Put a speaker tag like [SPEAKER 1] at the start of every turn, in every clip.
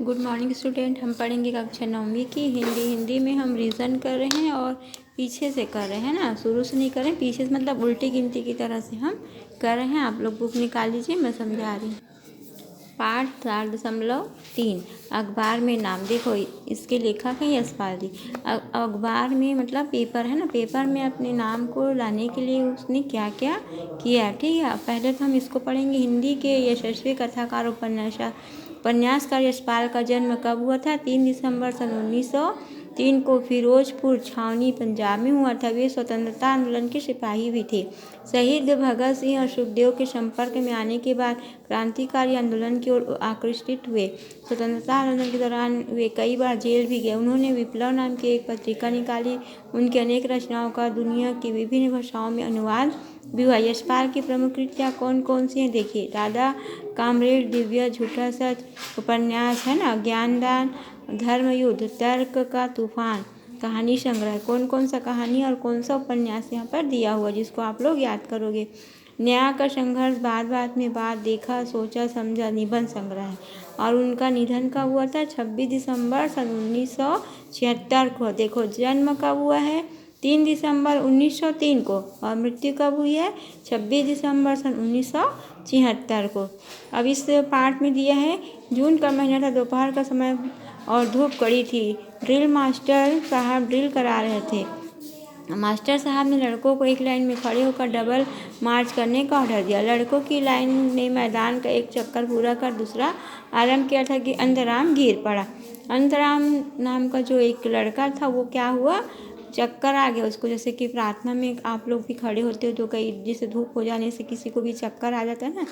[SPEAKER 1] Good morning student. हम पढ़ेंगे कक्षा 9वीं की हिंदी में हम रीज़न कर रहे हैं और पीछे से कर रहे हैं ना, शुरू से नहीं कर रहे हैं, पीछे से मतलब उल्टी गिनती की तरह से हम कर रहे हैं। आप लोग बुक निकाल लीजिए, मैं समझा रही हूँ। पाठ 4.3 अखबार में नाम। देखो इसके लेखक है यशपाल जी। अखबार में मतलब पेपर है ना, पेपर में अपने नाम को लाने के लिए उसने क्या क्या किया। ठीक है, पहले तो हम इसको पढ़ेंगे। हिंदी के यशस्वी कथाकार उपन्यासकार यशपाल का जन्म कब हुआ था? 3 दिसंबर सन 1903 को फिरोजपुर छावनी पंजाब में हुआ था। वे स्वतंत्रता आंदोलन के सिपाही भी थे। शहीद भगत सिंह और सुखदेव के संपर्क में आने के बाद क्रांतिकारी आंदोलन की ओर आकृष्ट हुए। स्वतंत्रता आंदोलन के दौरान वे कई बार जेल भी गए। उन्होंने विप्लव नाम की एक पत्रिका निकाली। उनकी अनेक रचनाओं का दुनिया की विभिन्न भाषाओं में अनुवाद भी हुआ। यशपाल की प्रमुख कृतियाँ कौन कौन सी हैं? देखिए, राधा कामरेड, दिव्या, झूठा सच, उपन्यास है ना, ज्ञानदान, धर्मयुद्ध, तर्क का तूफान, कहानी संग्रह। कौन कौन सा कहानी और कौन सा उपन्यास यहाँ पर दिया हुआ जिसको आप लोग याद करोगे। न्याय का संघर्ष, बात बात में बात, देखा सोचा समझा, निबंध संग्रह है। और उनका निधन कब हुआ था? 26 दिसंबर सन 1976 को। देखो जन्म कब हुआ है? 3 दिसंबर 1903 को। और मृत्यु कब हुई है? 26 दिसंबर सन 1976 को। अब इस पाठ में दिया है, जून का महीना था, दोपहर का समय और धूप कड़ी थी। ड्रिल मास्टर साहब ड्रिल करा रहे थे। मास्टर साहब ने लड़कों को एक लाइन में खड़े होकर डबल मार्च करने का ऑर्डर दिया। लड़कों की लाइन ने मैदान का एक चक्कर पूरा कर दूसरा आरंभ किया था कि अंतराम गिर पड़ा। अंतराम नाम का जो एक लड़का था वो क्या हुआ? चक्कर आ गया उसको। जैसे कि प्रार्थना में आप लोग भी खड़े होते हो तो कई जैसे धूप हो जाने से किसी को भी चक्कर आ जाता है ना,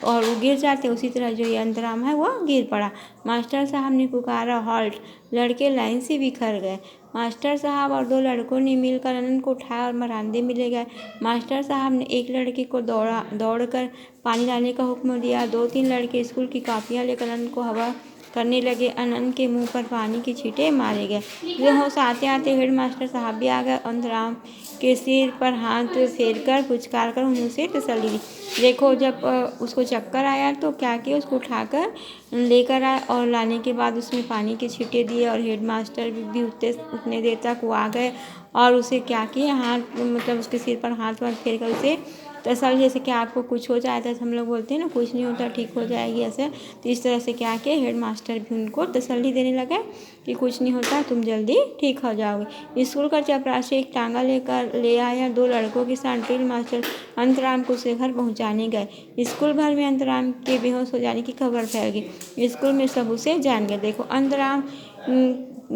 [SPEAKER 1] और वो गिर जाते, उसी तरह जो ये अंतराम है वो गिर पड़ा। मास्टर साहब ने पुकारा हॉल्ट। लड़के लाइन से बिखर गए। मास्टर साहब और 2 लड़कों ने मिलकर अनंत को उठाया और बरामदे में ले गए। मास्टर साहब ने एक लड़के को दौड़कर पानी लाने का हुक्म दिया। 2-3 लड़के स्कूल की कॉपियाँ लेकर अनंत को हवा करने लगे। अनंत के मुंह पर पानी की छींटे मारे गए। बेहोश आते आते हेड मास्टर साहब भी आ गए। अंतराम के सिर पर हाथ फेरकर पुचकार कर उसे तसल्ली दी। देखो जब उसको चक्कर आया तो क्या किया, उसको उठाकर लेकर आए और लाने के बाद उसमें पानी के छींटे दिए। और हेड मास्टर भी उतने देर तक वो आ गए और उसे क्या किया, हाथ मतलब उसके सिर पर हाथ फेर कर उसे तसल्ली। जैसे कि आपको कुछ हो जाता है तो हम लोग बोलते हैं ना कुछ नहीं होता, ठीक हो जाएगी, ऐसे। तो इस तरह से क्या किया, हेड मास्टर भी उनको तसल्ली देने लगे कि कुछ नहीं होता, तुम जल्दी ठीक हो जाओगे। स्कूल का चपरासी एक टांगा लेकर ले आया। 2 लड़कों के साथ ड्रिल मास्टर अंतराम को उसे घर पहुँचाने गए। स्कूल भर में अंतराम के बेहोश हो जाने की खबर फैल गई। स्कूल में सब उसे जान गए। देखो अंतराम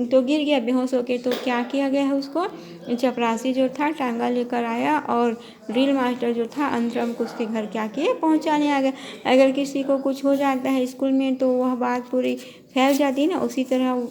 [SPEAKER 1] तो गिर गया बेहोश होके, तो क्या किया गया है, उसको चपरासी जो था टांगा लेकर आया और ड्रिल मास्टर जो था अंतराम को उसके घर क्या किए, पहुंचाने आ गए। अगर किसी को कुछ हो जाता है स्कूल में तो वह बात पूरी फैल जाती है ना, उसी तरह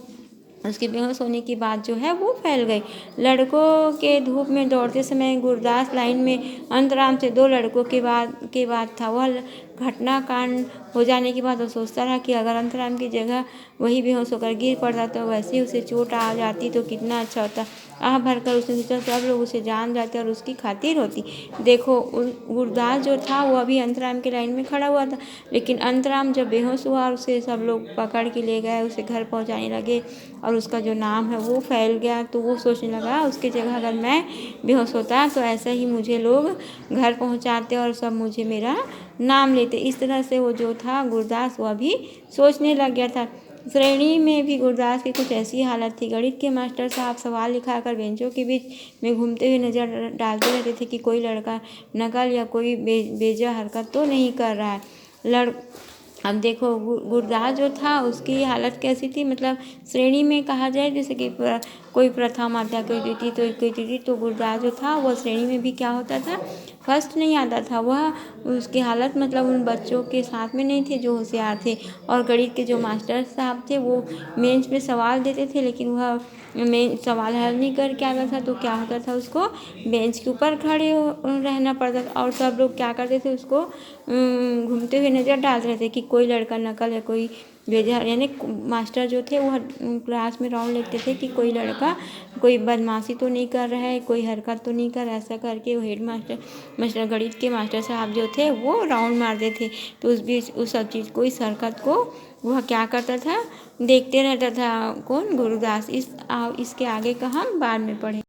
[SPEAKER 1] उसके बेहोश होने की बात जो है वो फैल गई। लड़कों के धूप में दौड़ते समय गुरदास लाइन में अंतराम से 2 लड़कों के बाद था। वह घटना कांड हो जाने के बाद वो सोचता रहा कि अगर अंतराम की जगह वही बेहोश होकर गिर पड़ता तो वैसे ही उसे चोट आ जाती तो कितना अच्छा होता। आह भरकर उसने सोचा सब लोग उसे जान जाते और उसकी खातिर होती। देखो गुरदास जो था वो अभी अंतराम के लाइन में खड़ा हुआ था, लेकिन अंतराम जब बेहोश हुआ और उसे सब लोग पकड़ के ले गए, उसे घर पहुंचाने लगे और उसका जो नाम है वो फैल गया। तो वो सोचने लगा उसकी जगह अगर मैं बेहोश होता तो ऐसा ही मुझे लोग घर पहुंचाते और सब मुझे मेरा नाम लेते। इस तरह से वो जो था गुरदास वो अभी सोचने लग गया था। श्रेणी में भी गुरदास की कुछ ऐसी हालत थी। गणित के मास्टर साहब सवाल लिखाकर बेंचों के बीच में घूमते हुए नजर डालते रहते थे कि कोई लड़का नकल या कोई बेजा हरकत तो नहीं कर रहा है। अब देखो गुरदास जो था उसकी हालत कैसी थी, मतलब श्रेणी में कहा जाए जैसे कि कोई प्रथम आता, कोई द्वितीय तो कोई तृतीय, तो गुरदास जो था वह श्रेणी में भी क्या होता था, फर्स्ट नहीं आता था। वह उसकी हालत मतलब उन बच्चों के साथ में नहीं थे जो होशियार थे। और गणित के जो मास्टर साहब थे वो बेंच पे सवाल देते थे, लेकिन वह सवाल हल नहीं करके आता था तो क्या होता था, उसको बेंच के ऊपर खड़े रहना पड़ता था। और सब लोग क्या करते थे, उसको घूमते हुए नज़र डालते रहते कि कोई लड़का नकल है, कोई बेजा, यानी मास्टर जो थे वो क्लास में राउंड लेते थे कि कोई लड़का कोई बदमाशी तो नहीं कर रहा है, कोई हरकत तो नहीं कर रहा, ऐसा करके वो हेड मास्टर गणित के मास्टर साहब जो थे वो राउंड मारते थे। तो उस बीच उस सब चीज़ को, इस हरकत को वह क्या करता था, देखते रहता था। कौन? गुरुदास। इसके आगे का हम बाद में पढ़ेंगे।